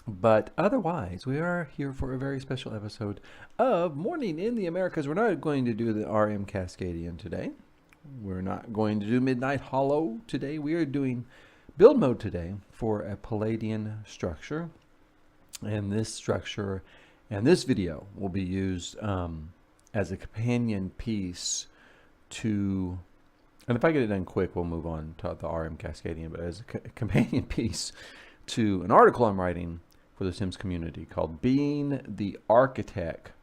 But otherwise, we are here for a very special episode of Morning in the Americas. We're not going to do the RM Cascadian today. We're not going to do Midnight Hollow today. We are doing build mode today for a Palladian structure. And this structure and this video will be used as a companion piece to, and if I get it done quick, we'll move on to the RM Cascadian, but as a companion piece to an article I'm writing for the Sims community called Being the Architect,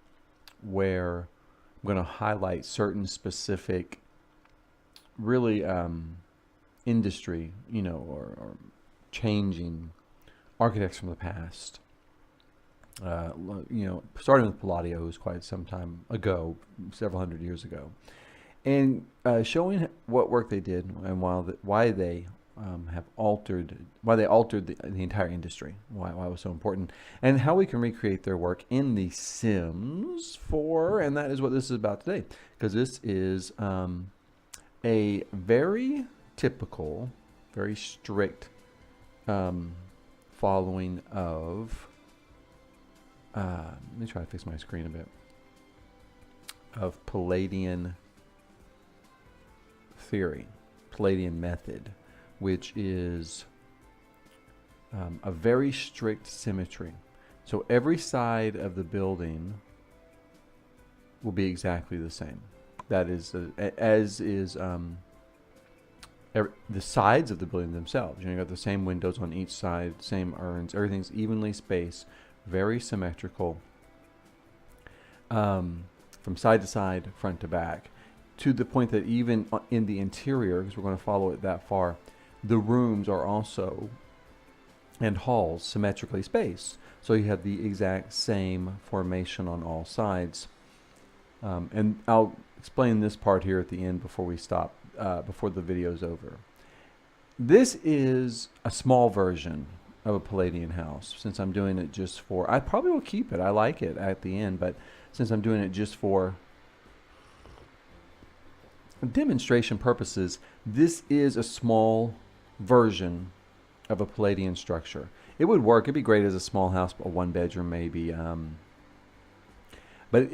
where I'm going to highlight certain specific, really industry, or changing architects from the past. Starting with Palladio, who's quite some time ago, several hundred years ago, and showing what work they did and why they why they altered the entire industry, why it was so important, and how we can recreate their work in the Sims 4, and that is what this is about today, because this is a very typical, very strict following of. Let me try to fix my screen a bit. Of Palladian theory, Palladian method, which is a very strict symmetry. So every side of the building will be exactly the same. That is, as is the sides of the building themselves. You got the same windows on each side, same urns, everything's evenly spaced, very symmetrical, from side to side, front to back, to the point that even in the interior, because we're going to follow it that far, the rooms are also, and halls, symmetrically spaced. So you have the exact same formation on all sides. And I'll explain this part here at the end before we stop, before the video's over. This is a small version of a Palladian house. Since I'm doing it just for, I probably will keep it. I like it at the end, but since I'm doing it just for demonstration purposes, this is a small version of a Palladian structure. It would work. It'd be great as a small house, a one bedroom maybe. But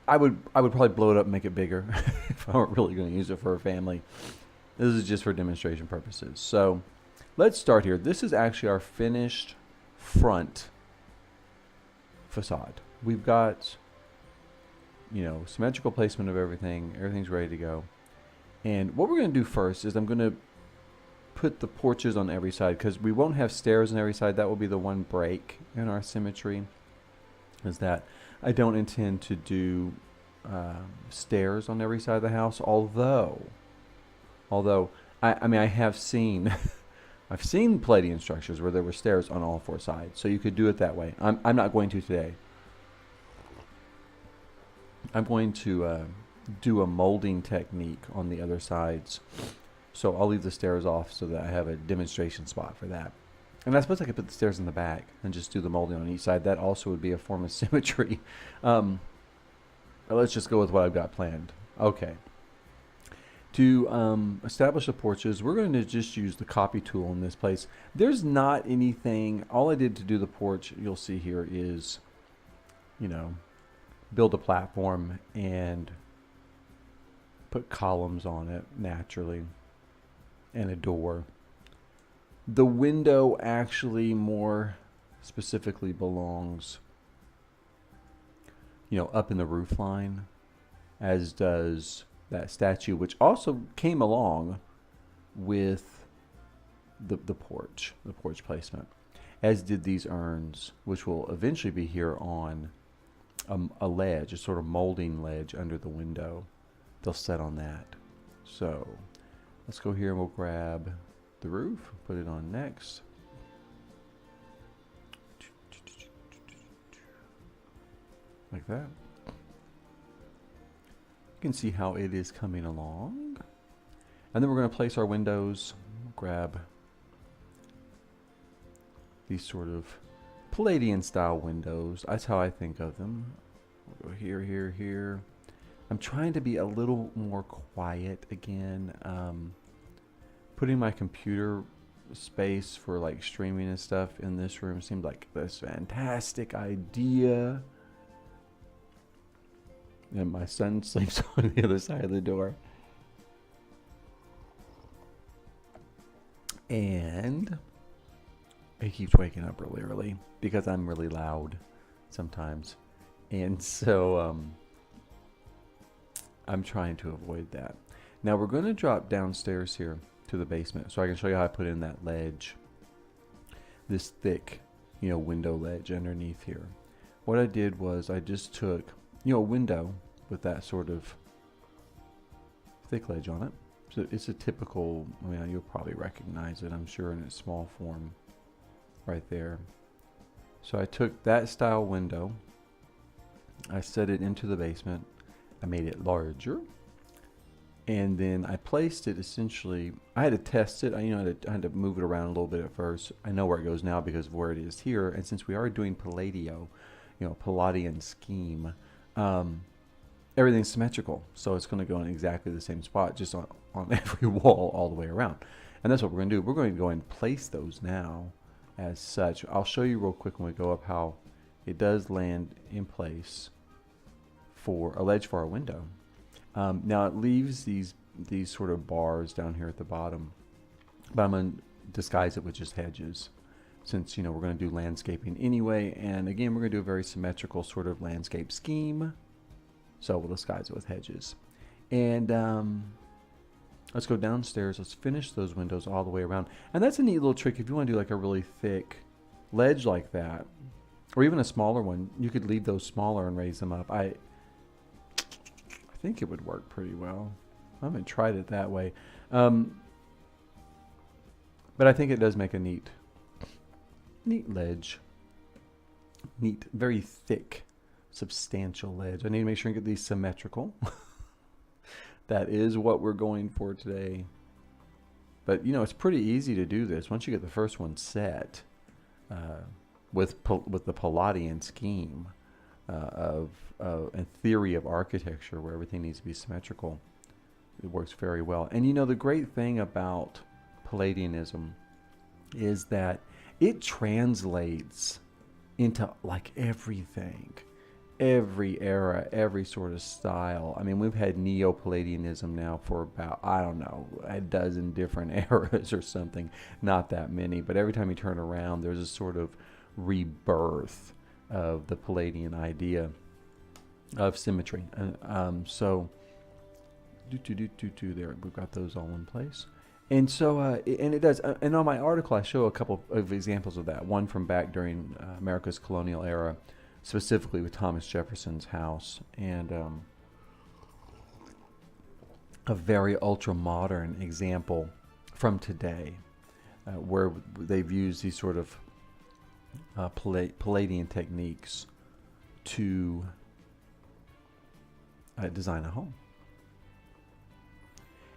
I would probably blow it up and make it bigger if I weren't really going to use it for a family. This is just for demonstration purposes. So let's start here. This is actually our finished front facade. We've got, symmetrical placement of everything. Everything's ready to go. And what we're going to do first is I'm going to put the porches on every side, because we won't have stairs on every side. That will be the one break in our symmetry, is that I don't intend to do stairs on every side of the house. Although I have seen I've seen Palladian structures where there were stairs on all four sides, so you could do it that way. I'm not going to today. I'm going to do a molding technique on the other sides, so I'll leave the stairs off so that I have a demonstration spot for that. And I suppose I could put the stairs in the back and just do the molding on each side. That also would be a form of symmetry. Let's just go with what I've got planned. Okay. To establish the porches, we're going to just use the copy tool in this place. There's not anything. All I did to do the porch, you'll see here, is, build a platform and put columns on it naturally and a door. The window actually more specifically belongs, up in the roof line, as does that statue, which also came along with the porch placement, as did these urns, which will eventually be here on a ledge, a sort of molding ledge under the window. They'll set on that. So let's go here and we'll grab the roof, put it on next. Like that. You can see how it is coming along. And then we're going to place our windows, grab these sort of Palladian style windows. That's how I think of them. We'll go here, here, here. I'm trying to be a little more quiet again. Putting my computer space for like streaming and stuff in this room seemed like this fantastic idea. And my son sleeps on the other side of the door. And he keeps waking up really early because I'm really loud sometimes. And so I'm trying to avoid that. Now we're going to drop downstairs here to the basement so I can show you how I put in that ledge. This thick, window ledge underneath here. What I did was I just took, a window with that sort of thick ledge on it. So it's a typical, you'll probably recognize it, I'm sure, in its small form right there. So I took that style window, I set it into the basement, I made it larger, and then I placed it essentially, I had to test it, I had to move it around a little bit at first. I know where it goes now because of where it is here, and since we are doing Palladian scheme, everything's symmetrical, so it's going to go in exactly the same spot, just on every wall all the way around. And that's what we're going to do. We're going to go and place those now as such. I'll show you real quick when we go up how it does land in place for a ledge for our window. Now it leaves these sort of bars down here at the bottom, but I'm going to disguise it with just hedges, since we're going to do landscaping anyway. And again, we're going to do a very symmetrical sort of landscape scheme, so we'll disguise it with hedges. And let's go downstairs. Let's finish those windows all the way around. And that's a neat little trick if you want to do like a really thick ledge like that, or even a smaller one. You could leave those smaller and raise them up. I think it would work pretty well. I haven't tried it that way, but I think it does make a neat ledge. Neat, very thick, substantial ledge. I need to make sure and get these symmetrical. That is what we're going for today. But it's pretty easy to do this once you get the first one set with the Palladian scheme of a theory of architecture where everything needs to be symmetrical. It works very well. And the great thing about Palladianism is that it translates into like everything, every era, every sort of style. I mean, we've had Neo-Palladianism now for about, I don't know, a dozen different eras or something. Not that many, but every time you turn around, there's a sort of rebirth of the Palladian idea of symmetry. So, there, we've got those all in place. And so, and it does. And on my article, I show a couple of examples of that. One from back during America's colonial era, specifically with Thomas Jefferson's house, and a very ultra-modern example from today, where they've used these sort of Palladian techniques to design a home.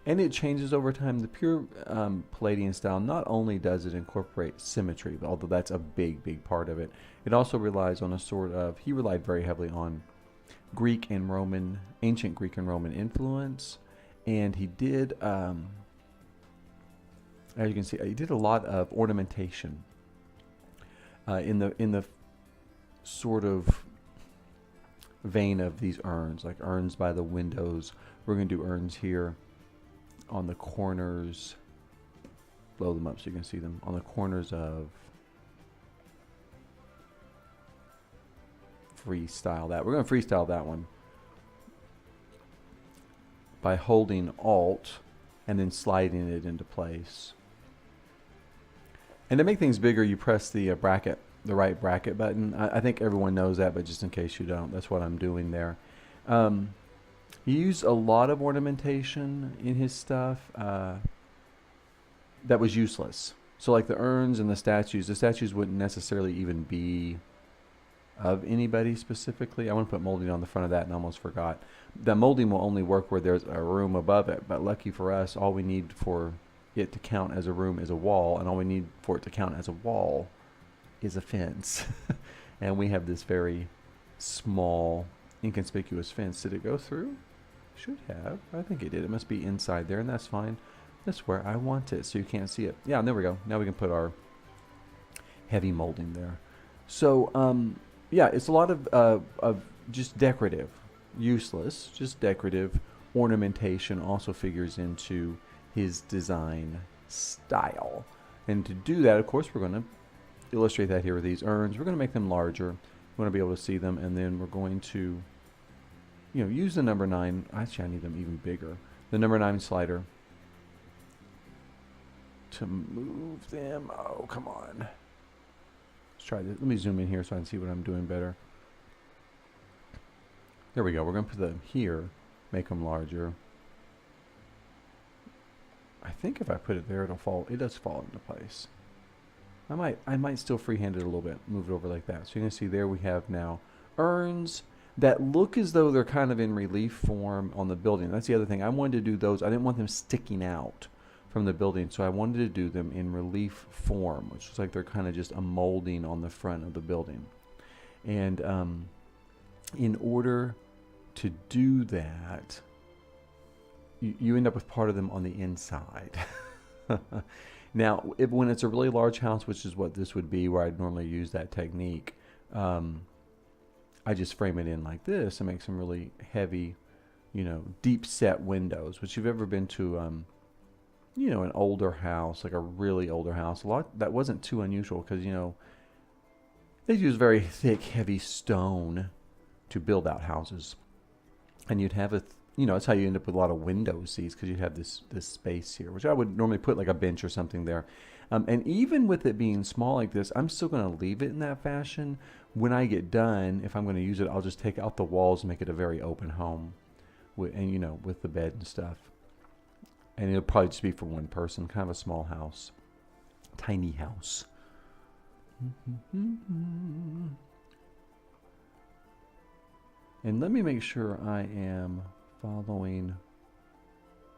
And it changes over time. The pure Palladian style, not only does it incorporate symmetry, although that's a big part of it, it also relies on he relied very heavily on ancient Greek and Roman influence. And he did, as you can see, he did a lot of ornamentation in the sort of vein of these urns, like urns by the windows. We're going to do urns here on the corners. Blow them up so you can see them on the corners of freestyle that. We're going to freestyle that one by holding Alt and then sliding it into place. And to make things bigger, you press the right bracket button. I think everyone knows that, but just in case you don't, that's what I'm doing there. He used a lot of ornamentation in his stuff that was useless. So like the urns and the statues wouldn't necessarily even be of anybody specifically. I want to put molding on the front of that and almost forgot. The molding will only work where there's a room above it, but lucky for us, all we need for it to count as a room is a wall, and all we need for it to count as a wall is a fence. And we have this very small, inconspicuous fence. Did it go through? Should have. I think it did. It must be inside there, and that's fine. That's where I want it, so you can't see it. Yeah, and there we go. Now we can put our heavy molding there. So, yeah, it's a lot of just decorative, useless, just decorative ornamentation also figures into his design style. And to do that, of course, we're going to illustrate that here with these urns. We're going to make them larger. We want to be able to see them, and then we're going to, use the number 9. Actually, I need them even bigger. The number 9 slider to move them. Oh, come on. Let's try this. Let me zoom in here so I can see what I'm doing better. There we go. We're going to put them here, make them larger. I think if I put it there, it does fall into place. I might still freehand it a little bit, move it over like that. So you can see there we have now urns that look as though they're kind of in relief form on the building. That's the other thing. I wanted to do those. I didn't want them sticking out from the building, so I wanted to do them in relief form, which is like they're kind of just a molding on the front of the building. And in order to do that, you end up with part of them on the inside. Now, when it's a really large house, which is what this would be, where I'd normally use that technique, I just frame it in like this and make some really heavy, deep set windows. Which, if you've ever been to, an older house, like a really older house, that wasn't too unusual because, they use very thick, heavy stone to build out houses. And you'd have that's how you end up with a lot of window seats, because you'd have this space here, which I would normally put like a bench or something there. And even with it being small like this, I'm still going to leave it in that fashion. When I get done, if I'm going to use it, I'll just take out the walls and make it a very open home, with the bed and stuff. And it'll probably just be for one person, kind of a small house, tiny house. And let me make sure I am following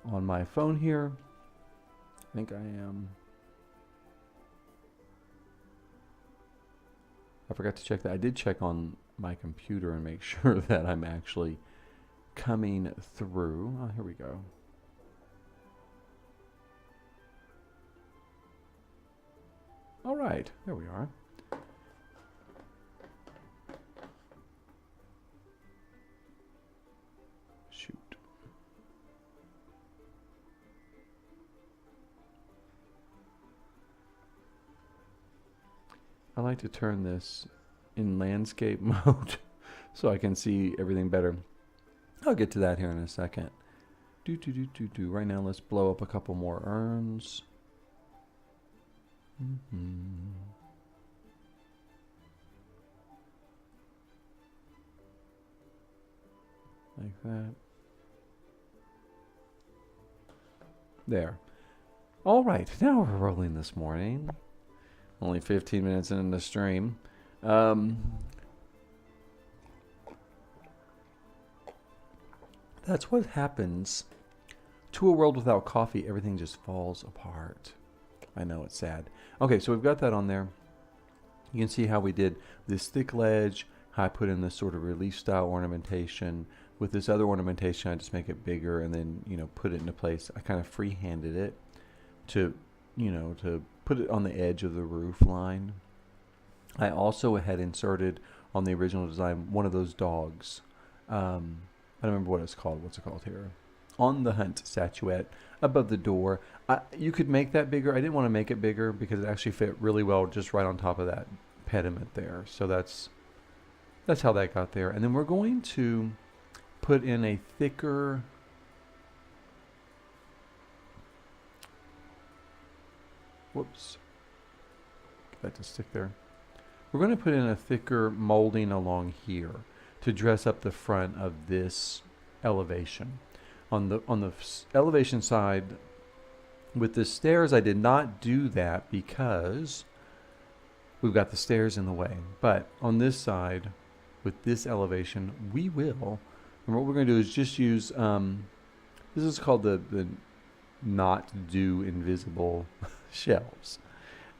on my phone here. I think I am. I forgot to check that. I did check on my computer and make sure that I'm actually coming through. Oh, here we go. All right, there we are. Shoot. I like to turn this in landscape mode so I can see everything better. I'll get to that here in a second. Right now, let's blow up a couple more urns. Like that. There. All right, now we're rolling this morning. Only 15 minutes into the stream. That's what happens to a world without coffee. Everything just falls apart. I know, it's sad. Okay, so we've got that on there. You can see how we did this thick ledge, how I put in this sort of relief style ornamentation. With this other ornamentation, I just make it bigger and then, put it into place. I kind of free-handed it to put it on the edge of the roof line. I also had inserted on the original design one of those dogs. I don't remember what it's called. What's it called here? On the Hunt statuette above the door. You could make that bigger. I didn't want to make it bigger because it actually fit really well just right on top of that pediment there. So that's how that got there. And then we're going to put in a thicker whoops. Get that to stick there. We're going to put in a thicker molding along here to dress up the front of this elevation. On the elevation side with the stairs, I did not do that because we've got the stairs in the way. But on this side, with this elevation, we will. And what we're going to do is just use, this is called the not do invisible shells.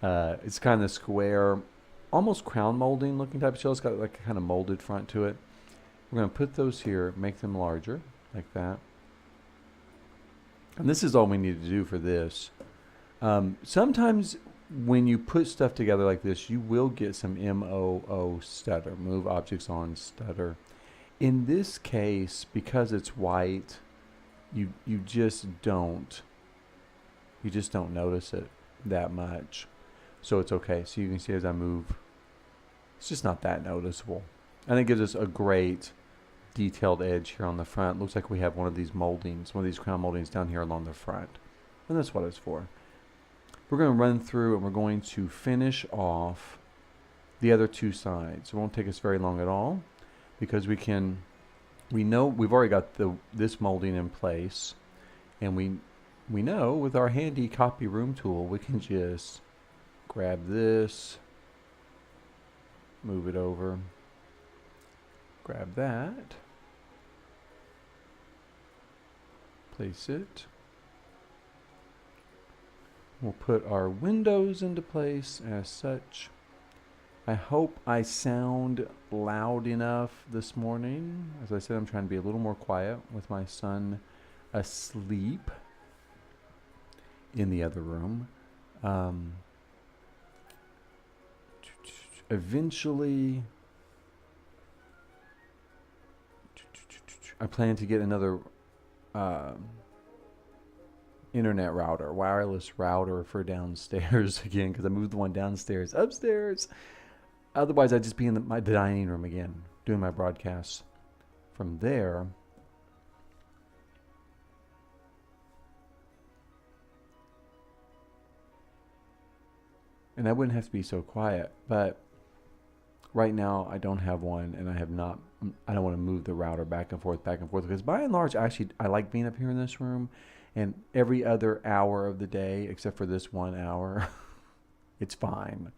It's kind of square, almost crown molding looking type of shell. It's got like a kind of molded front to it. We're going to put those here, make them larger, like that. And this is all we need to do for this. Sometimes when you put stuff together like this, you will get some MOO stutter, move objects on stutter. In this case, because it's white, you just don't notice it that much. So it's okay. So you can see as I move, it's just not that noticeable. And it gives us a great detailed edge here on the front. Looks like we have one of these moldings, one of these crown moldings down here along the front. And that's what it's for. We're going to run through and we're going to finish off the other two sides. It won't take us very long at all because we know we've already got this molding in place, and we know with our handy copy room tool we can just grab this, move it over, grab that, place it. We'll put our windows into place as such. I hope I sound loud enough this morning. As I said, I'm trying to be a little more quiet with my son asleep in the other room. Eventually, I plan to get another internet router, wireless router for downstairs again, because I moved the one downstairs upstairs. Otherwise, I'd just be in my dining room again, doing my broadcasts from there. And I wouldn't have to be so quiet, but right now I don't have one, and I don't want to move the router back and forth, because by and large, actually, I like being up here in this room, and every other hour of the day, except for this 1 hour, it's fine.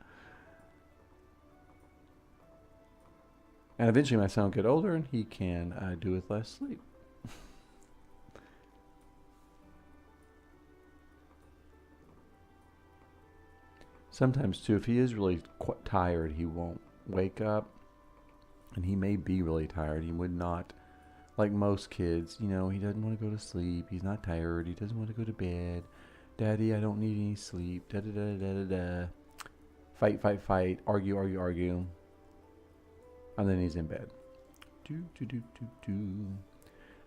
And eventually my son will get older and he can do with less sleep. Sometimes too, if he is really tired, he won't wake up. And he may be really tired. He would not, like most kids, he doesn't want to go to sleep. He's not tired. He doesn't want to go to bed. Daddy, I don't need any sleep. Da da da da da da. Fight, fight, fight. Argue, argue, argue. And then he's in bed.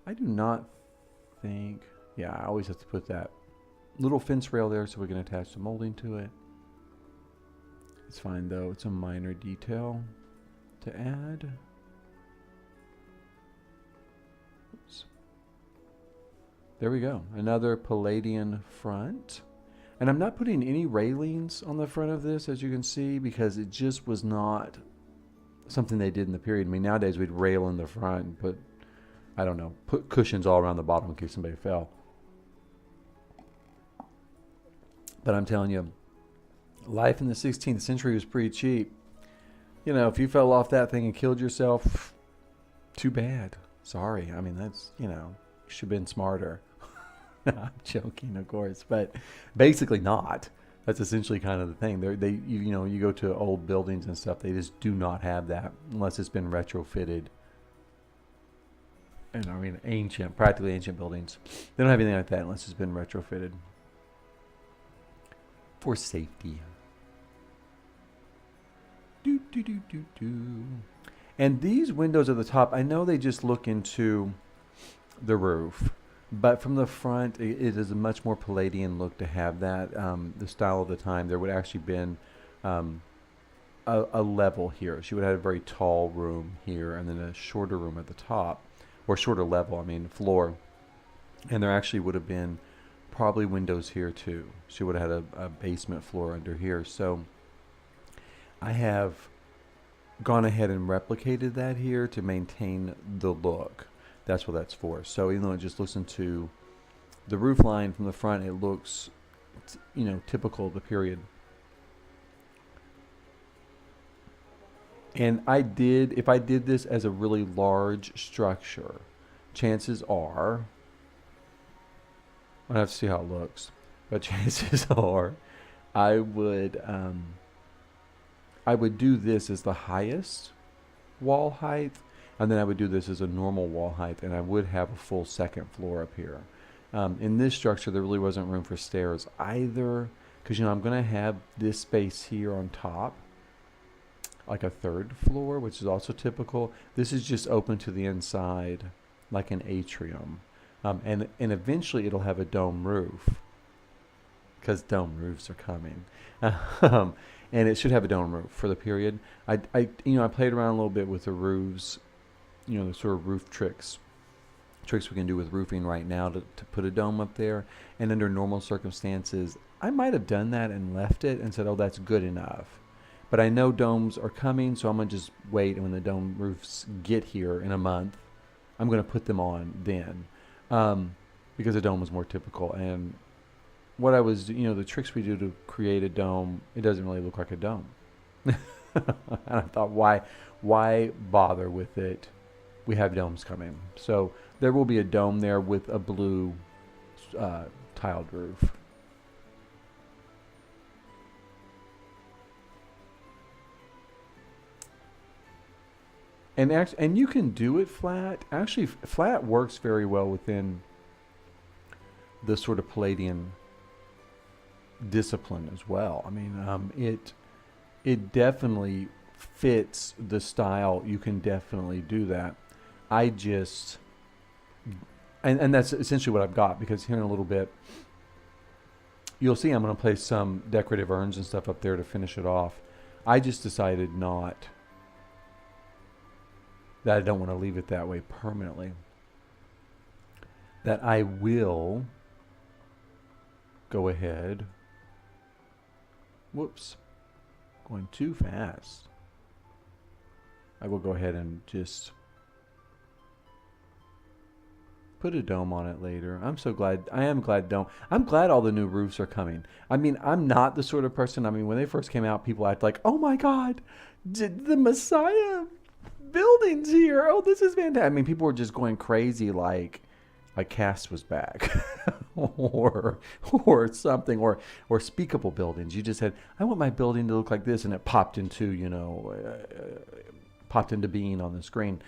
I do not think... Yeah, I always have to put that little fence rail there so we can attach the molding to it. It's fine though. It's a minor detail to add. Oops. There we go. Another Palladian front. And I'm not putting any railings on the front of this, as you can see, because it just was not something they did in the period. I mean, nowadays we'd rail in the front and put cushions all around the bottom in case somebody fell. But I'm telling you, life in the 16th century was pretty cheap. If you fell off that thing and killed yourself, too bad. Sorry. I mean, that's, you should have been smarter. I'm joking, of course, but basically not. That's essentially kind of the thing. You go to old buildings and stuff, they just do not have that unless it's been retrofitted. And I mean, practically ancient buildings. They don't have anything like that unless it's been retrofitted for safety. And these windows at the top, I know they just look into the roof. But from the front, it is a much more Palladian look to have that. The style of the time, there would actually been a level here. She would have a very tall room here and then a shorter room at the top, or shorter level, floor. And there actually would have been probably windows here too. She would have had a basement floor under here. So I have gone ahead and replicated that here to maintain the look. That's what that's for. So even though it just looks into the roof line from the front, it looks, typical of the period. And if I did this as a really large structure, chances are, I'll have to see how it looks, but chances are I would do this as the highest wall height. And then I would do this as a normal wall height, and I would have a full second floor up here. In this structure, there really wasn't room for stairs either, because I'm going to have this space here on top, like a third floor, which is also typical. This is just open to the inside, like an atrium, and eventually it'll have a dome roof, because dome roofs are coming. And it should have a dome roof for the period. I played around a little bit with the roofs, the sort of roof tricks we can do with roofing right now to put a dome up there. And under normal circumstances, I might have done that and left it and said, oh, that's good enough. But I know domes are coming, so I'm going to just wait. And when the dome roofs get here in a month, I'm going to put them on then, because a dome is more typical. And what I was, the tricks we do to create a dome, it doesn't really look like a dome. And I thought, why bother with it? We have domes coming. So there will be a dome there with a blue tiled roof. And you can do it flat. Actually, flat works very well within the sort of Palladian discipline as well. I mean, it definitely fits the style. You can definitely do that. I just, and that's essentially what I've got, because here in a little bit, you'll see I'm going to place some decorative urns and stuff up there to finish it off. I just decided that I don't want to leave it that way permanently. That I will go ahead. Whoops. Going too fast. I will go ahead and just put a dome on it later. I am glad dome. I'm glad all the new roofs are coming. I mean, I'm not the sort of person, when they first came out, people act like, oh my God, the Messiah building's here. Oh, this is fantastic. People were just going crazy like Cast was back or something, or speakable buildings. You just said, I want my building to look like this, and it popped into being on the screen.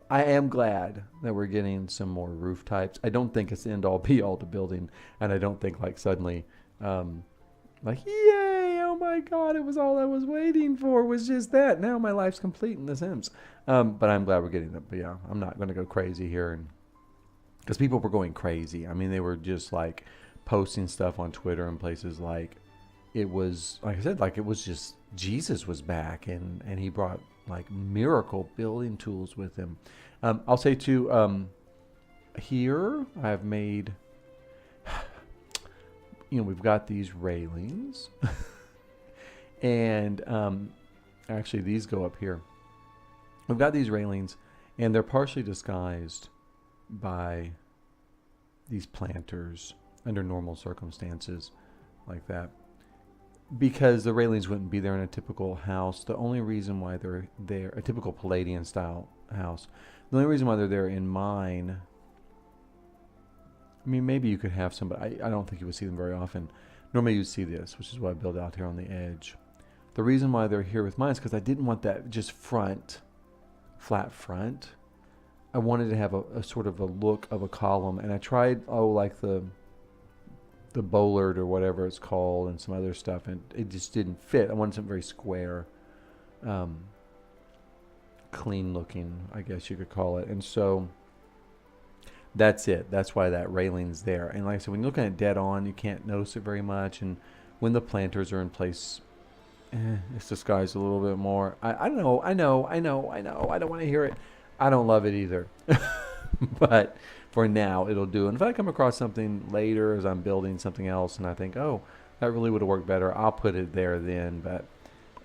I am glad that we're getting some more roof types. I don't think it's the end all be all to building, and I don't think suddenly yay, oh my God, it was all I was waiting for, was just that. Now my life's complete in The Sims. But I'm glad we're getting them. But yeah, I'm not going to go crazy here, because people were going crazy. They were just posting stuff on Twitter and places it was, like I said, it was just Jesus was back, and he brought miracle building tools with him. I'll say too, here I've made, we've got these railings and actually these go up here. We've got these railings, and they're partially disguised by these planters under normal circumstances like that, because the railings wouldn't be there in a typical house. The only reason why they're there, a typical Palladian style house, the only reason why they're there in mine, maybe you could have some, but I don't think you would see them very often. Normally you'd see this, which is why I built out here on the edge. The reason why they're here with mine is because I didn't want that just flat front. I wanted to have a sort of a look of a column, and I tried the bollard or whatever it's called and some other stuff, and it just didn't fit. I wanted something very square, clean looking, I guess you could call it. And so that's it. That's why that railing's there. And like I said, when you're looking at dead on, you can't notice it very much. And when the planters are in place, it's disguised a little bit more. I know. I don't want to hear it. I don't love it either. But for now, it'll do. And if I come across something later as I'm building something else and I think, oh, that really would have worked better, I'll put it there then. But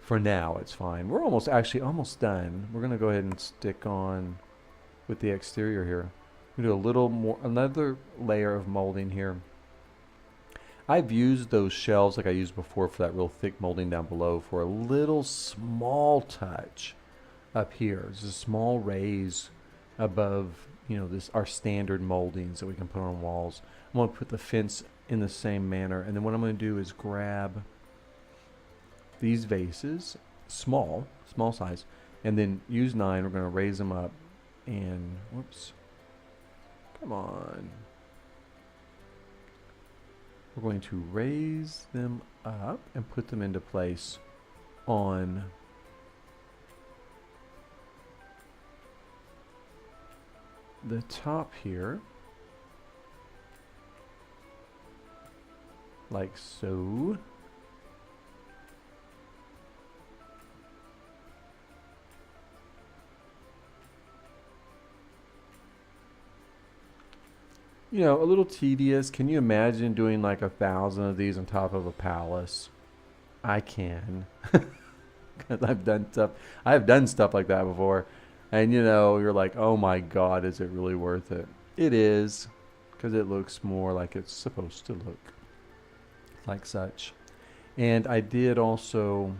for now, it's fine. We're almost done. We're going to go ahead and stick on with the exterior here. We do another layer of molding here. I've used those shelves like I used before for that real thick molding down below for a little small touch up here. There's a small raise above, our standard moldings that we can put on walls. I'm going to put the fence in the same manner, and then what I'm going to do is grab these vases, small size, and then use 9. We're going to raise them up, and whoops, come on, we're going to raise them up and put them into place on the top here, like so. You know, a little tedious. Can you imagine doing like 1,000 of these on top of a palace? I can. Because I've done stuff. I have done stuff like that before. And you know, you're like, oh my God, is it really worth it? It is. Because it looks more like it's supposed to look. Like such. And I did also,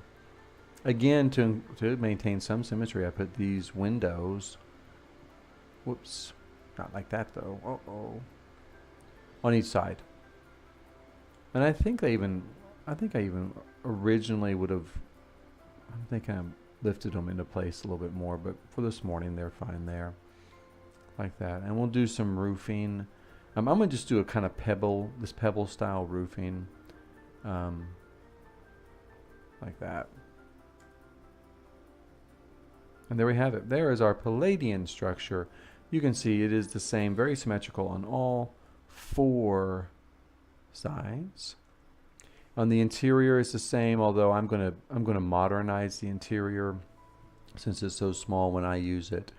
again, to maintain some symmetry, I put these windows. Whoops. Not like that though. Uh-oh. On each side. And I think I even originally would have, I think I lifted them into place a little bit more, but for this morning they're fine there. Like that. And we'll do some roofing. I'm going to just do a kind of this pebble style roofing. Like that. And there we have it. There is our Palladian structure. You can see it is the same, very symmetrical on all 4 sides. On the interior it's the same, although I'm gonna modernize the interior since it's so small when I use it.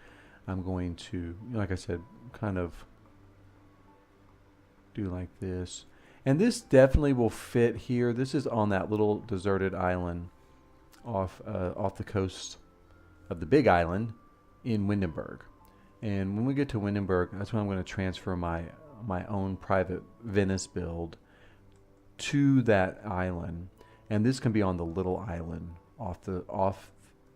I'm going to, like I said, kind of do like this. And this definitely will fit here. This is on that little deserted island off the coast of the big island in Windenburg. And when we get to Windenburg, that's when I'm going to transfer my own private Venice build to that island. And this can be on the little island off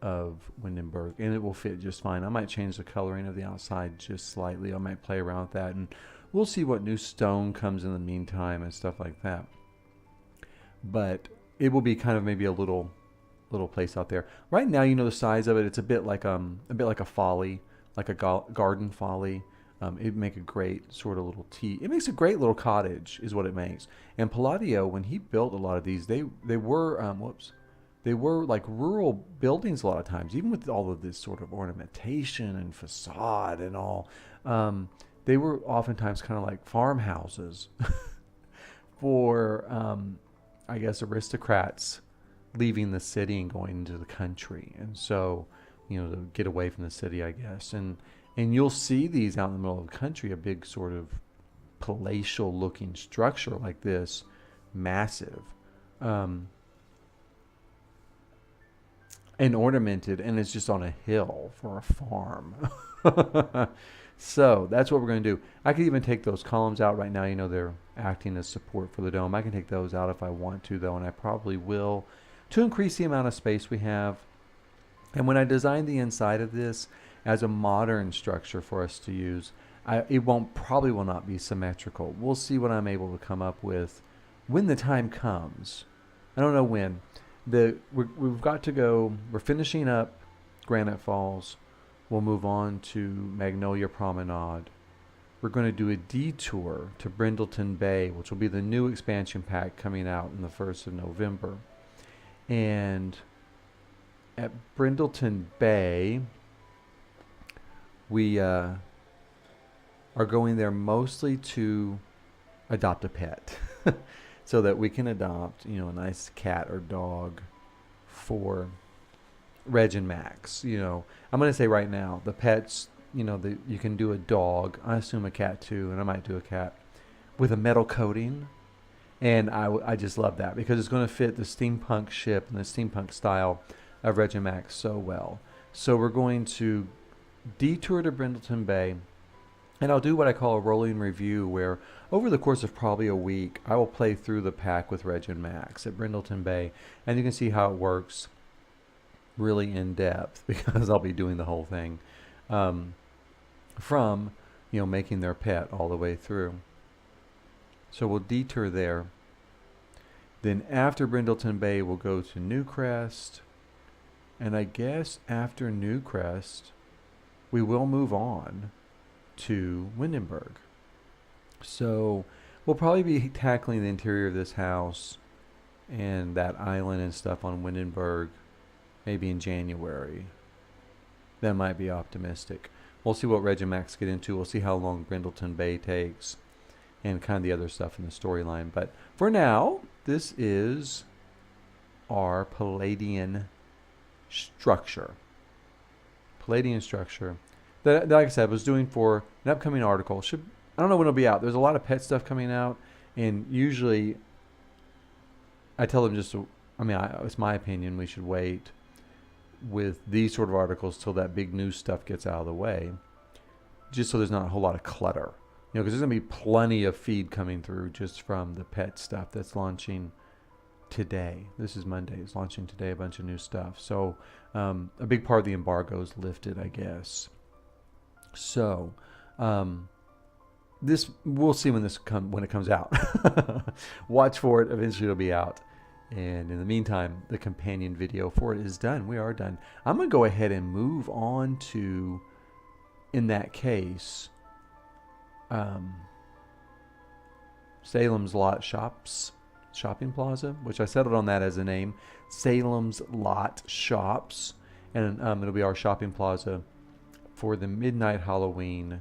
of Windenburg, and it will fit just fine. I might change the coloring of the outside just slightly. I might play around with that, and we'll see what new stone comes in the meantime and stuff like that. But it will be kind of maybe a little place out there. Right now, you know, the size of it, it's a bit like a folly, like a garden folly. It'd make a great sort of little tea. It makes a great little cottage, is what it makes. And Palladio, when he built a lot of these, they were like rural buildings a lot of times, even with all of this sort of ornamentation and facade and all. They were oftentimes kind of like farmhouses for, I guess, aristocrats leaving the city and going into the country. And so, you know, to get away from the city, I guess. And you'll see these out in the middle of the country, a big sort of palatial looking structure like this, massive. And ornamented, and it's just on a hill for a farm. So that's what we're going to do. I could even take those columns out right now. You know, they're acting as support for the dome. I can take those out if I want to, though, and I probably will, to increase the amount of space we have. And when I designed the inside of this as a modern structure for us to use, it probably will not be symmetrical. We'll see what I'm able to come up with when the time comes. I don't know when. We've got to go. We're finishing up Granite Falls. We'll move on to Magnolia Promenade. We're going to do a detour to Brindleton Bay, which will be the new expansion pack coming out in the 1st of November. And at Brindleton Bay, we are going there mostly to adopt a pet. So that we can adopt, you know, a nice cat or dog for Reg and Max. You know, I'm going to say right now, the pets, you know, you can do a dog. I assume a cat too, and I might do a cat with a metal coating. And I just love that because it's going to fit the steampunk ship and the steampunk style of Reg and Max so well. So we're going to detour to Brindleton Bay. And I'll do what I call a rolling review, where over the course of probably a week, I will play through the pack with Reg and Max at Brindleton Bay. And you can see how it works really in depth because I'll be doing the whole thing from, you know, making their pet all the way through. So we'll detour there. Then after Brindleton Bay, we'll go to Newcrest. And I guess after Newcrest, we will move on to Windenburg. So We'll probably be tackling the interior of this house and that island and stuff on Windenburg maybe in January. That might be optimistic. We'll see what Reg and Max get into. We'll see how long Brindleton Bay takes and kind of the other stuff in the storyline. But for now, this is our Palladian structure. Palladian structure. That, like I said, I was doing for an upcoming article. I don't know when it'll be out. There's a lot of pet stuff coming out. And usually I tell them it's my opinion, we should wait with these sort of articles till that big news stuff gets out of the way, just so there's not a whole lot of clutter. Because there's going to be plenty of feed coming through just from the pet stuff that's launching today. This is Monday. It's launching today, a bunch of new stuff. So a big part of the embargo is lifted, I guess. So this we'll see when it comes out. Watch for it. Eventually it'll be out. And in the meantime, the companion video for it is done. We are done. I'm going to go ahead and move on to, in that case, Salem's Lot Shopping Plaza, which I settled on that as a name. Salem's Lot Shops. And it'll be our shopping plaza for the Midnight Halloween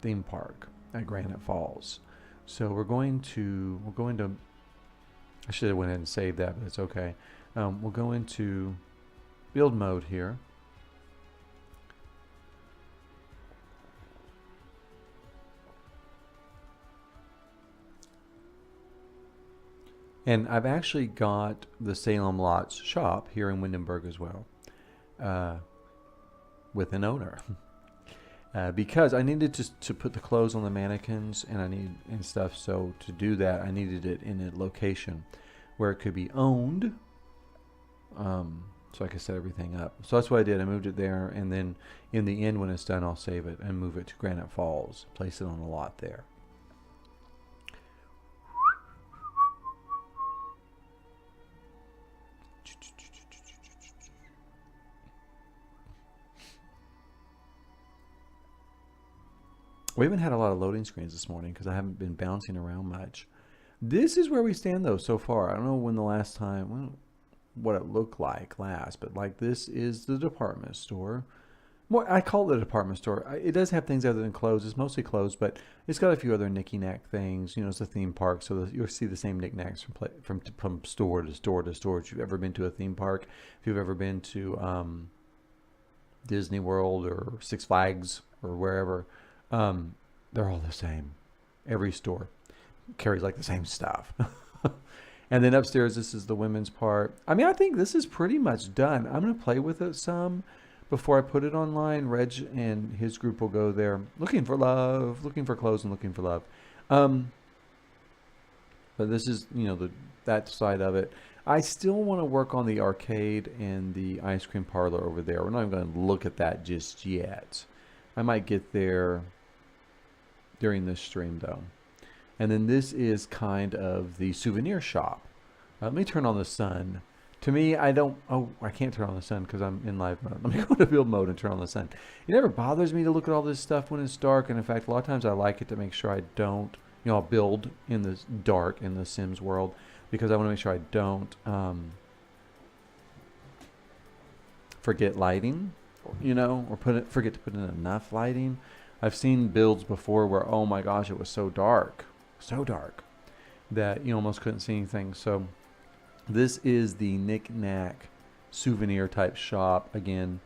theme park at Granite Falls. So we're going to I should have went ahead and saved that, but it's okay. We'll go into build mode here. And I've actually got the Salem Lots shop here in Windenburg as well, with an owner. Because I needed to put the clothes on the mannequins and stuff. So to do that, I needed it in a location where it could be owned. So I could set everything up. So that's what I did. I moved it there, and then in the end, when it's done, I'll save it and move it to Granite Falls. Place it on a lot there. We haven't had a lot of loading screens this morning because I haven't been bouncing around much. This is where we stand, though, so far. I don't know when the last time, what it looked like last, but like this is the department store. More, I call it a department store. It does have things other than clothes. It's mostly clothes, but it's got a few other knicky-knack things. It's a theme park, so you'll see the same knickknacks from store to store to store. If you've ever been to a theme park, if you've ever been to Disney World or Six Flags or wherever, they're all the same. Every store carries like the same stuff. And then upstairs, this is the women's part. I mean, I think this is pretty much done. I'm going to play with it some before I put it online. Reg and his group will go there looking for love, looking for clothes and looking for love. But this is, that side of it. I still want to work on the arcade and the ice cream parlor over there. We're not even going to look at that just yet. I might get there during this stream, though. And then this is kind of the souvenir shop. Let me turn on the sun. To me, I can't turn on the sun because I'm in live mode. Let me go to build mode and turn on the sun. It never bothers me to look at all this stuff when it's dark. And in fact, a lot of times I like it to make sure I don't, I'll build in the dark in the Sims world because I want to make sure I don't forget lighting, or forget to put in enough lighting. I've seen builds before where, oh my gosh, it was so dark that you almost couldn't see anything. So this is the knick-knack souvenir type shop. Again,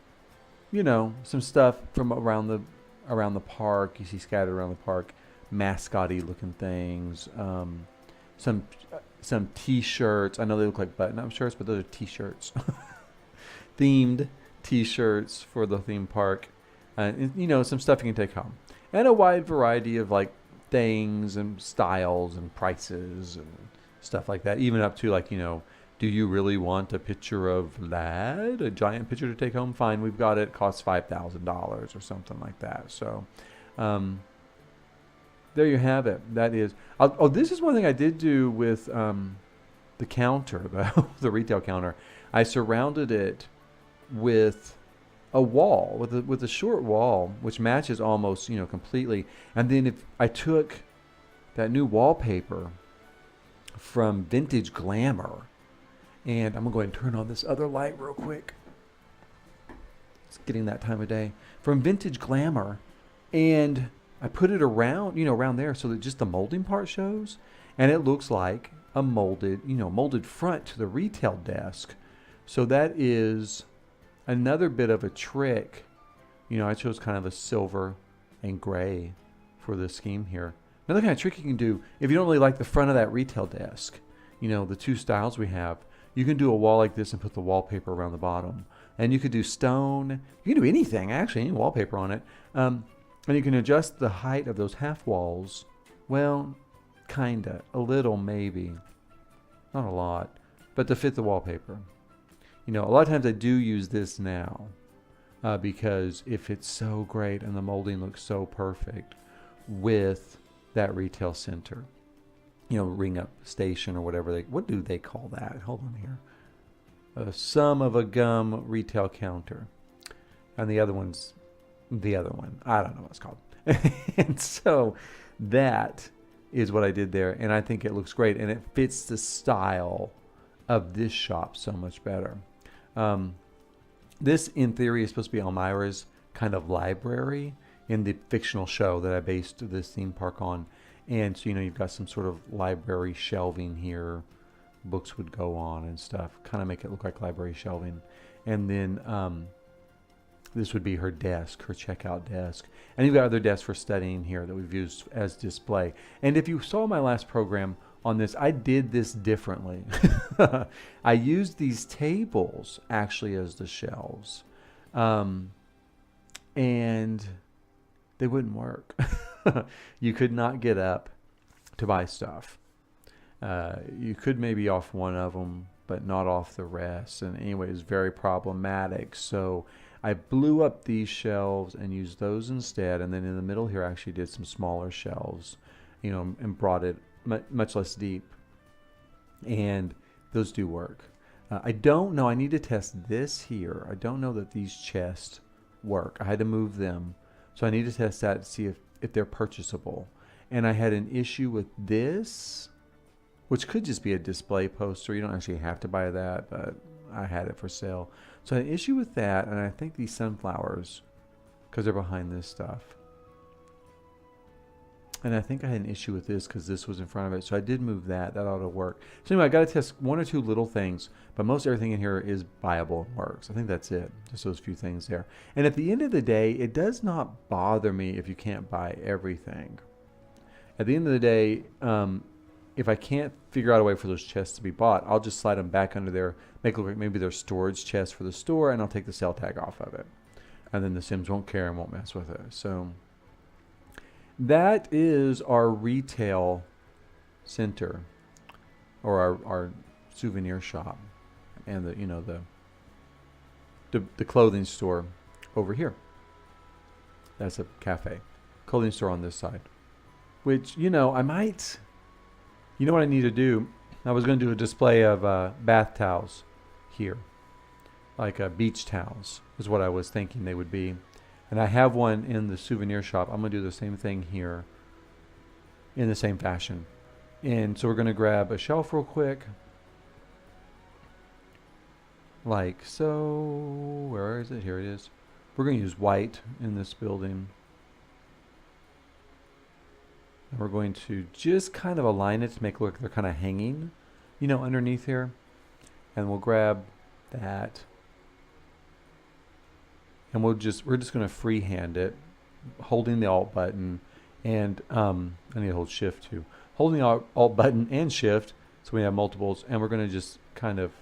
some stuff from around the park. You see scattered around the park, mascot-y looking things. Some T-shirts. I know they look like button-up shirts, but those are T-shirts. Themed T-shirts for the theme park. Some stuff you can take home. And a wide variety of like things and styles and prices and stuff like that. Even up to like, do you really want a picture of Lad? A giant picture to take home? Fine, we've got it. It costs $5,000 or something like that. So there you have it. That is. This is one thing I did do with the counter, the retail counter. I surrounded it with a wall, with a short wall, which matches almost, completely. And then if I took that new wallpaper from Vintage Glamour. And I'm going to go ahead and turn on this other light real quick. It's getting that time of day. From Vintage Glamour. And I put it around, around there so that just the molding part shows. And it looks like a molded front to the retail desk. So that is another bit of a trick. I chose kind of a silver and gray for the scheme here. Another kind of trick you can do, if you don't really like the front of that retail desk, the two styles we have, you can do a wall like this and put the wallpaper around the bottom. And you could do stone. You can do anything, actually, any wallpaper on it. And you can adjust the height of those half walls. Well, kinda. A little, maybe. Not a lot. But to fit the wallpaper. A lot of times I do use this now. Because if it's so great and the molding looks so perfect with that retail center. Ring up station or whatever what do they call that? Hold on here. A sum of a gum retail counter. And the other one's the other one. I don't know what it's called. And so that is what I did there. And I think it looks great. And it fits the style of this shop so much better. This, in theory, is supposed to be Elmira's kind of library in the fictional show that I based this theme park on. And so, you've got some sort of library shelving here. Books would go on and stuff. Kind of make it look like library shelving. And then this would be her desk, her checkout desk. And you've got other desks for studying here that we've used as display. And if you saw my last program on this, I did this differently. I used these tables actually as the shelves. And they wouldn't work. You could not get up to buy stuff. You could maybe off one of them, but not off the rest. And anyway, it was very problematic. So I blew up these shelves and used those instead. And then in the middle here, I actually did some smaller shelves, and brought it much less deep. And those do work. I don't know. I need to test this here. I don't know that these chests work. I had to move them. So I need to test that to see if they're purchasable. And I had an issue with this, which could just be a display poster. You don't actually have to buy that, but I had it for sale. So I had an issue with that, and I think these sunflowers, because they're behind this stuff. And I think I had an issue with this because this was in front of it. So I did move that. That ought to work. So anyway, I got to test one or two little things, but most everything in here is viable and works. I think that's it. Just those few things there. And at the end of the day, it does not bother me if you can't buy everything. At the end of the day, if I can't figure out a way for those chests to be bought, I'll just slide them back under there, make it look like maybe they're storage chests for the store, and I'll take the sale tag off of it. And then the Sims won't care and won't mess with it. So that is our retail center, or our souvenir shop, and the clothing store over here. That's a cafe. Clothing store on this side. Which, I might... You know what I need to do? I was going to do a display of bath towels here. Like beach towels is what I was thinking they would be. And I have one in the souvenir shop. I'm going to do the same thing here in the same fashion. And so we're going to grab a shelf real quick. Like so. Where is it? Here it is. We're going to use white in this building. And we're going to just kind of align it to make it look like they're kind of hanging, underneath here. And we'll grab that. And we're just going to freehand it, holding the Alt button, and I need to hold Shift too. Holding the Alt button and Shift, so we have multiples, and we're going to just kind of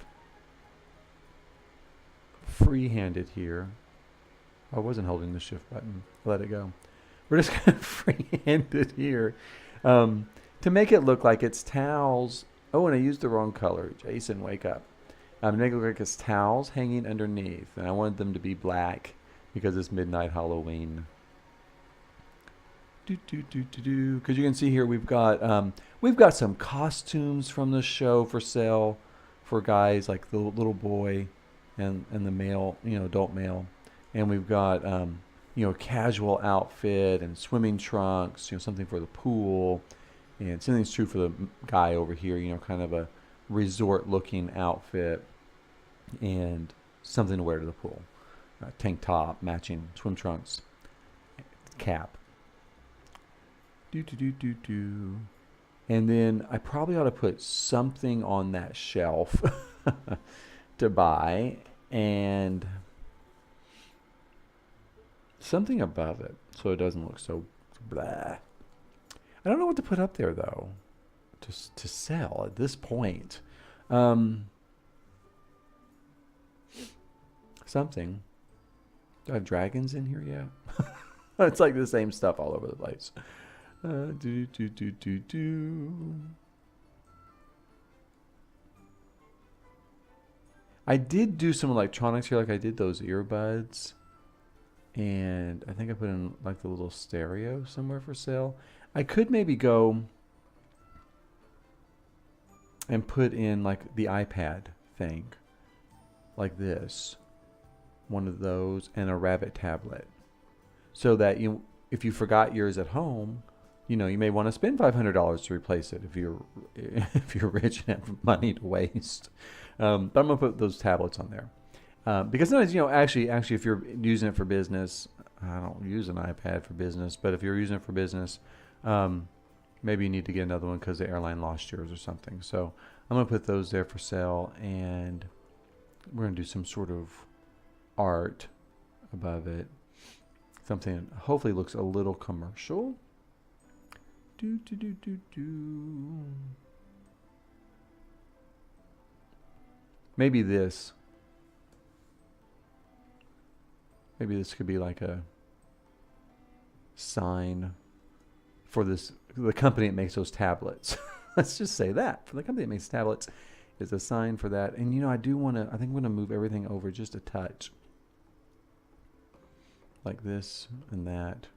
freehand it here. I wasn't holding the Shift button. Let it go. We're just going to freehand it here to make it look like it's towels. Oh, and I used the wrong color. Jason, wake up. To make it look like it's towels hanging underneath. And I wanted them to be black because it's midnight Halloween. Because you can see here we've got some costumes from the show for sale for guys, like the little boy and the male, adult male. And we've got casual outfit and swimming trunks, something for the pool, And something's true for the guy over here, kind of a resort looking outfit and something to wear to the pool. Tank top, matching swim trunks, cap. Do do do do do. And then I probably ought to put something on that shelf to buy and something above it so it doesn't look so blah. I don't know what to put up there though to sell at this point. Something. Do I have dragons in here yet? It's like the same stuff all over the place. Do, do, do, do, do. I did do some electronics here, like I did those earbuds. And I think I put in like the little stereo somewhere for sale. I could maybe go and put in like the iPad thing. Like this. One of those and a rabbit tablet. So that if you forgot yours at home, you may want to spend $500 to replace it if you're rich and have money to waste. But I'm gonna put those tablets on there because sometimes actually if you're using it for business, I don't use an iPad for business, but if you're using it for business, maybe you need to get another one because the airline lost yours or something. So I'm gonna put those there for sale, and we're gonna do some sort of art above it. Something that hopefully looks a little commercial. Do, do, do, do, do. Maybe this. Maybe this could be like a sign for the company that makes those tablets. Let's just say that. For the company that makes tablets is a sign for that. And I think I'm going to move everything over just a touch. Like this and that.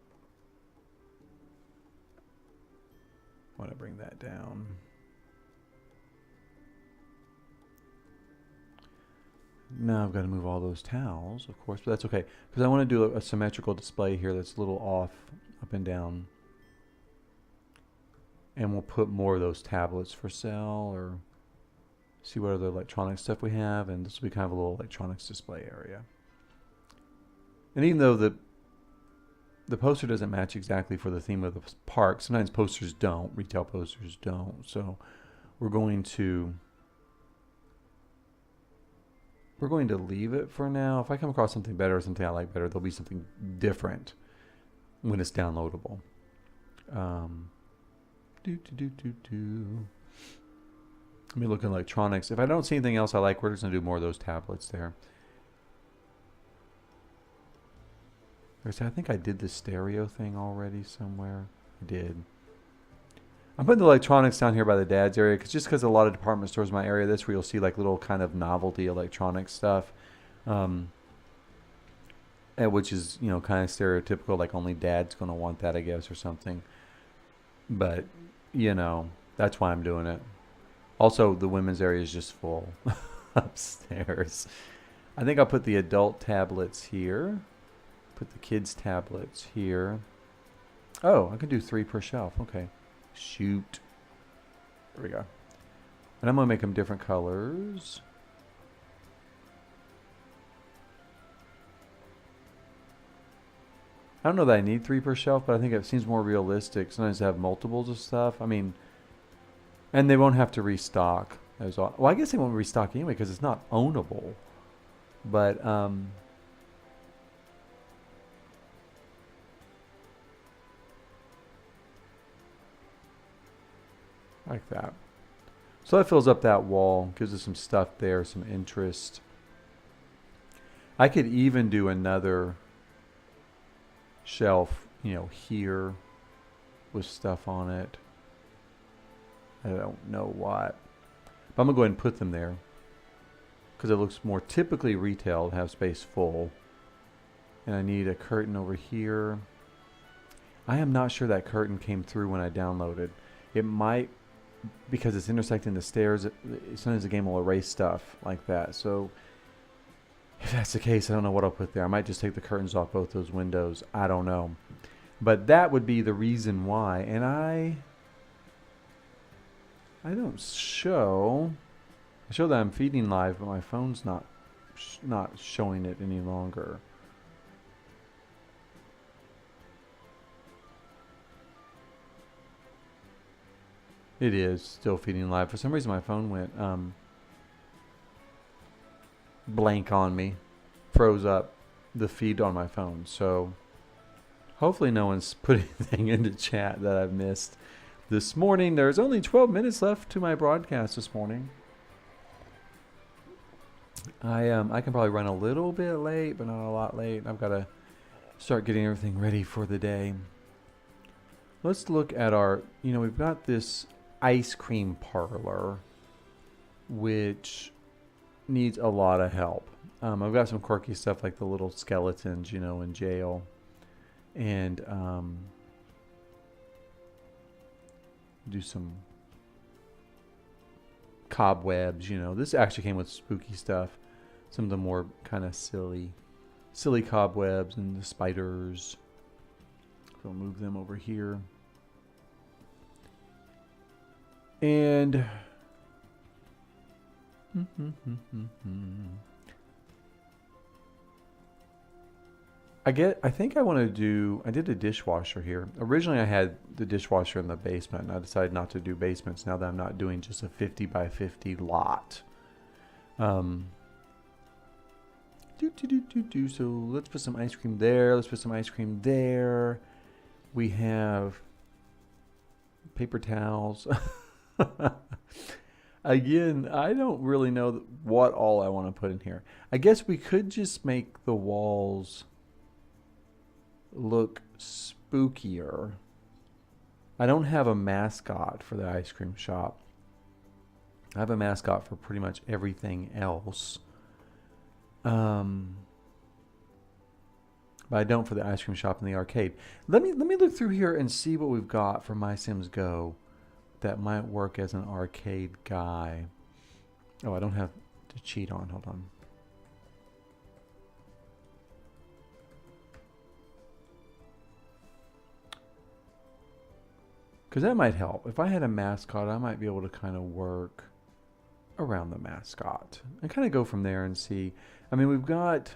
I want to bring that down. Now I've got to move all those towels, of course, but that's okay. Because I want to do a symmetrical display here that's a little off, up and down. And we'll put more of those tablets for sale or see what other electronic stuff we have. And this will be kind of a little electronics display area. And even though the poster doesn't match exactly for the theme of the park, sometimes posters don't, retail posters don't. So we're going to leave it for now. If I come across something better or something I like better, there'll be something different when it's downloadable. Let me look at electronics. If I don't see anything else I like, we're just going to do more of those tablets there. I think I did the stereo thing already somewhere. I did. I'm putting the electronics down here by the dad's area because a lot of department stores in my area, that's where you'll see like little kind of novelty electronic stuff, which is kind of stereotypical, like only dad's going to want that, I guess, or something. But that's why I'm doing it. Also, the women's area is just full upstairs. I think I'll put the adult tablets here. Put the kids' tablets here. Oh, I can do 3 per shelf. Okay. Shoot. There we go. And I'm going to make them different colors. I don't know that I need 3 per shelf, but I think it seems more realistic. Sometimes they have multiples of stuff. I mean, and they won't have to restock. Well, I guess they won't restock anyway because it's not ownable. But, like that. So that fills up that wall, gives us some stuff there, some interest. I could even do another shelf, here with stuff on it. I don't know what. But I'm going to go ahead and put them there because it looks more typically retail to have space full. And I need a curtain over here. I am not sure that curtain came through when I downloaded. It might, because it's intersecting the stairs. Sometimes the game will erase stuff like that. So if that's the case, I don't know what I'll put there. I might just take the curtains off both those windows. I don't know. But that would be the reason why. And I I don't show. I show that I'm feeding live, but my phone's not showing it any longer. It is still feeding live. For some reason, my phone went blank on me, froze up the feed on my phone. So hopefully no one's put anything into chat that I've missed this morning. There's only 12 minutes left to my broadcast this morning. I can probably run a little bit late, but not a lot late. I've got to start getting everything ready for the day. Let's look at our, we've got this ice cream parlor, which needs a lot of help. I've got some quirky stuff like the little skeletons, in jail. And do some cobwebs, This actually came with spooky stuff. Some of the more kind of silly cobwebs and the spiders. So I'll move them over here. And I did a dishwasher here. Originally I had the dishwasher in the basement, and I decided not to do basements now that I'm not doing just a 50 by 50 lot. So let's put some ice cream there. Let's put some ice cream there. We have paper towels. Again, I don't really know what all I want to put in here. I guess we could just make the walls look spookier. I don't have a mascot for the ice cream shop. I have a mascot for pretty much everything else. But I don't for the ice cream shop and the arcade. Let me look through here and see what we've got for My Sims Go that might work as an arcade guy. Oh, I don't have to cheat on. Hold on. Because that might help. If I had a mascot, I might be able to kind of work around the mascot and kind of go from there and see. I mean, we've got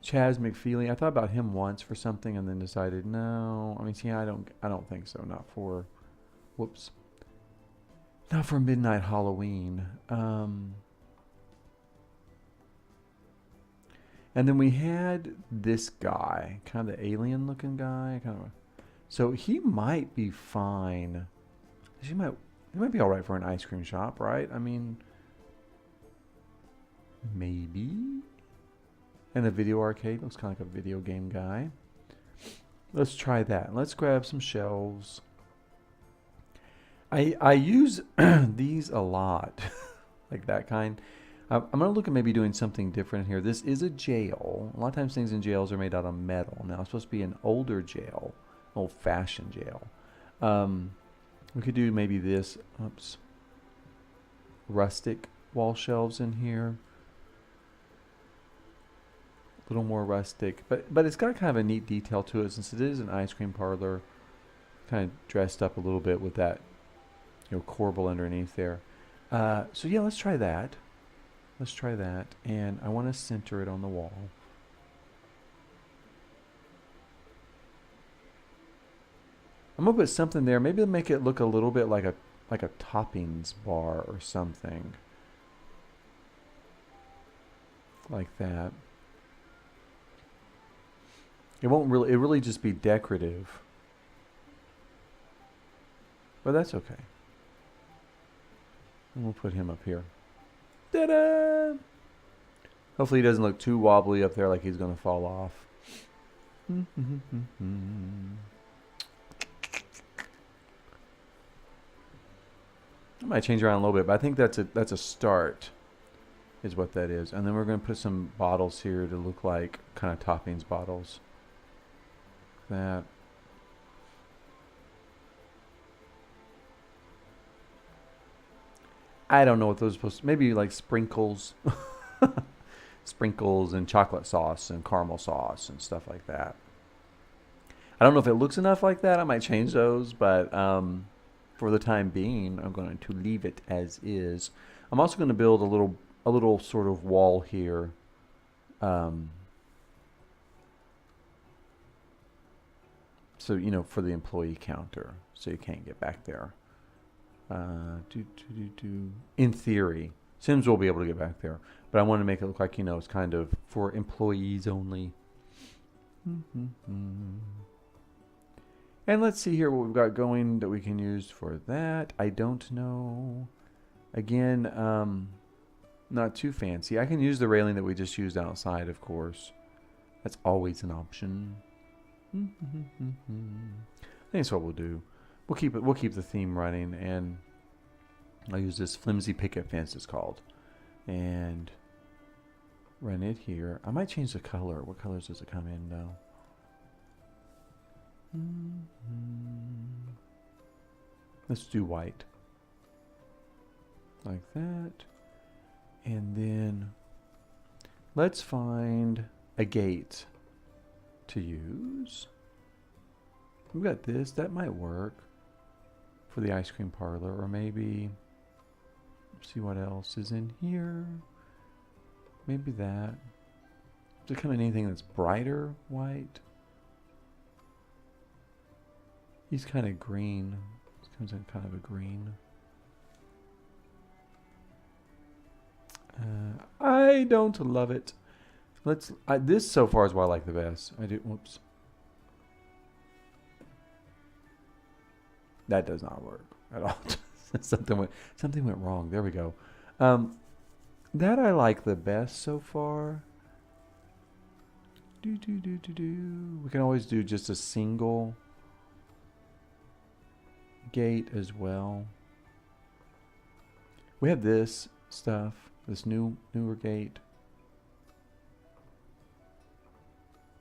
Chaz McFeely. I thought about him once for something and then decided no. I mean, see, I don't think so. Not for Midnight Halloween. And then we had this guy, kind of the alien looking guy, so he might be fine. He might be all right for an ice cream shop, right? I mean, maybe. And a video arcade looks kind of like a video game guy. Let's try that. Let's grab some shelves. I use these a lot, like that kind. I'm going to look at maybe doing something different here. This is a jail. A lot of times things in jails are made out of metal. Now, it's supposed to be an older jail, old-fashioned jail. We could do maybe this, rustic wall shelves in here. A little more rustic, but it's got kind of a neat detail to it since it is an ice cream parlor, kind of dressed up a little bit with that, corbel underneath there. So yeah, let's try that. Let's try that, and I want to center it on the wall. I'm gonna put something there. Maybe make it look a little bit like a toppings bar or something like that. It really just be decorative, but that's okay. And we'll put him up here. Ta-da! Hopefully he doesn't look too wobbly up there like he's gonna fall off. I might change around a little bit, but I think that's a start, is what that is. And then we're going to put some bottles here to look like kind of toppings bottles. That. I don't know what those are supposed to. Maybe like sprinkles, sprinkles and chocolate sauce and caramel sauce and stuff like that. I don't know if it looks enough like that. I might change those, but for the time being, I'm going to leave it as is. I'm also going to build a little sort of wall here. So, you know, for the employee counter, so you can't get back there. In theory, Sims will be able to get back there, but I want to make it look like, you know, it's kind of for employees only. And let's see here what we've got going that we can use for that. I don't know. Again, not too fancy. I can use the railing that we just used outside, of course. That's always an option. I think that's what we'll do. We'll keep the theme running, and I'll use this flimsy picket fence, it's called, and run it here. I might change the color. What colors does it come in though? Let's do white, like that, and then let's find a gate to use. We've got this. That might work for the ice cream parlor, or maybe see what else is in here. Maybe that. Is it kind of anything that's brighter white? He's kind of green. This comes in kind of a green. I don't love it. This so far is what I like the best. Whoops. That does not work at all. something went wrong. There we go. That I like the best so far. We can always do just a single gate as well. We have this stuff, this newer gate.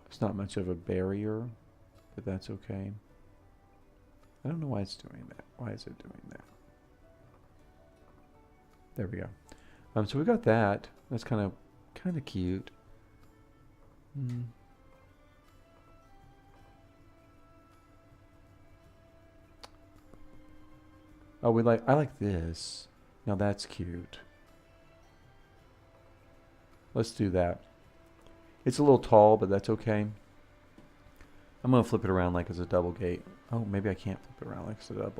It's not much of a barrier, but that's okay. I don't know why it's doing that. Why is it doing that? There we go. So we got that. That's kind of cute. Oh, I like this. Now that's cute. Let's do that. It's a little tall, but that's okay. I'm gonna flip it around like it's a double gate. Oh, maybe I can't flip it around like it's a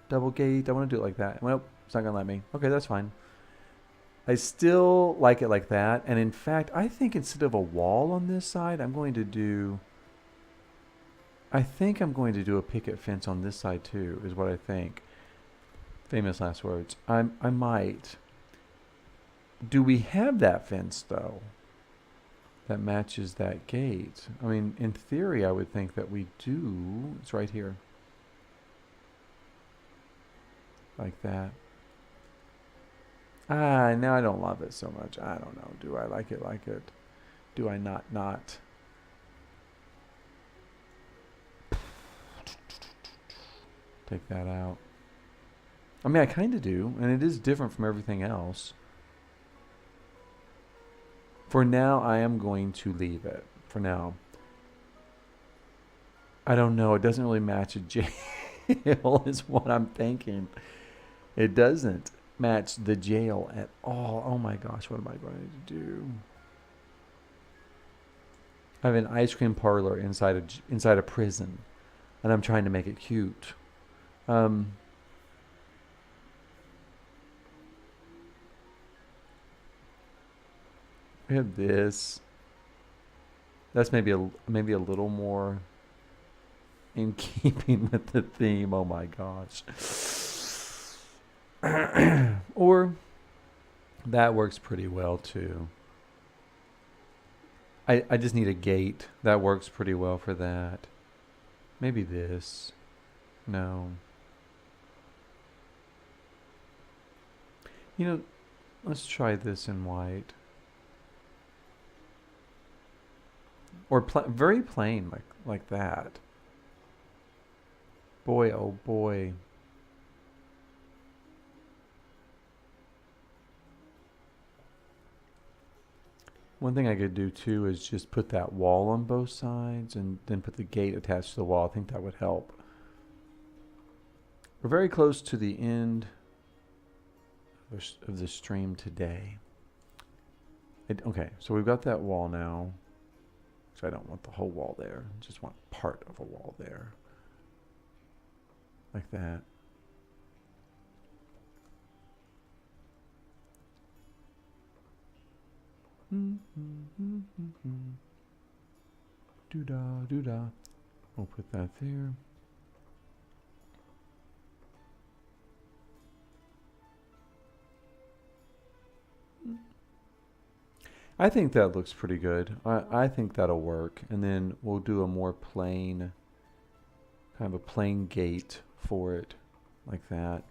double gate. I want to do it like that. Well, it's not gonna let me. Okay, that's fine. I still like it like that. And in fact, I think instead of a wall on this side, I think I'm going to do a picket fence on this side too, is what I think. Famous last words. I might. Do we have that fence though? That matches that gate. I mean, in theory, I would think that we do. It's right here. Like that. Now I don't love it so much. I don't know. Do I like it? Do I not? Take that out. I mean, I kind of do, and it is different from everything else. For now, I am going to leave it. For now. I don't know. It doesn't really match a jail is what I'm thinking. It doesn't match the jail at all. Oh my gosh, what am I going to do? I have an ice cream parlor inside a prison, and I'm trying to make it cute. We have this. That's maybe a little more in keeping with the theme. Oh my gosh. Or that works pretty well too. I just need a gate. That works pretty well for that. Maybe this. No. You know, let's try this in white. Or very plain, like that. Boy, oh boy. One thing I could do too is just put that wall on both sides and then put the gate attached to the wall. I think that would help. We're very close to the end of the stream today. Okay, so we've got that wall now. So I don't want the whole wall there. I just want part of a wall there. Like that. Doo-dah, doo-dah. We'll put that there. I think that looks pretty good. I think that'll work. And then we'll do a more plain, kind of a plain gate for it, like that.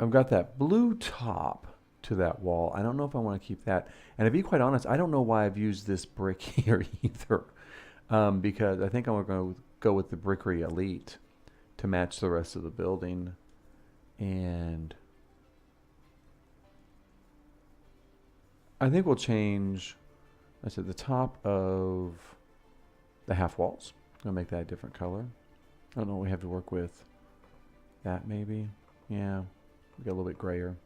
I've got that blue top to that wall. I don't know if I want to keep that. And to be quite honest, I don't know why I've used this brick here either. Because I think I'm going to go with the Brickery Elite to match the rest of the building. And I think we'll change, I said, the top of the half walls. I'll make that a different color. I don't know what we have to work with. That maybe. Yeah, we got a little bit grayer.